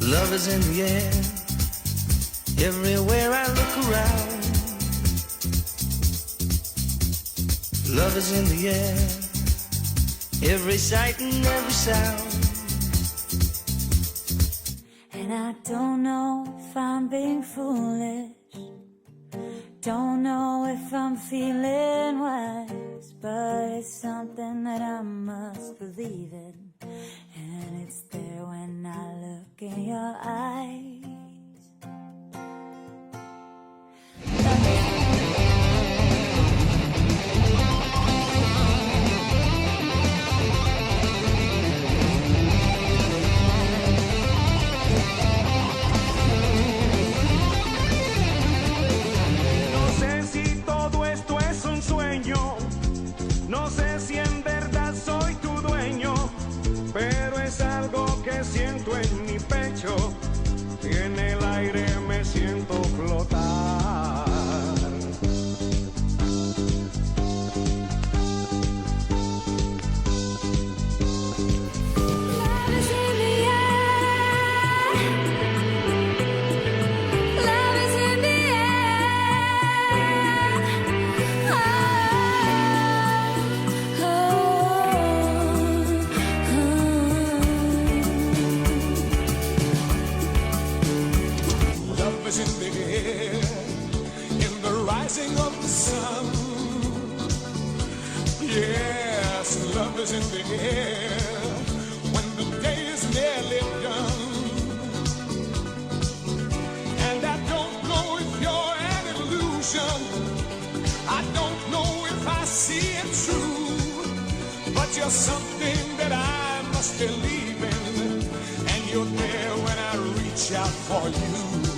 Love is in the air, everywhere I look around. Love is in the air, every sight and every sound. And I don't know if I'm being foolish, don't know if I'm feeling wise, but it's something that I must believe in, and it's there when I look in your eyes. No sé si en verdad soy tu dueño, pero es algo que siento en mi pecho y en el aire me siento flotar. In the air when the day is nearly done, and I don't know if you're an illusion, I don't know if I see it true, but you're something that I must believe in, and you're there when I reach out for you.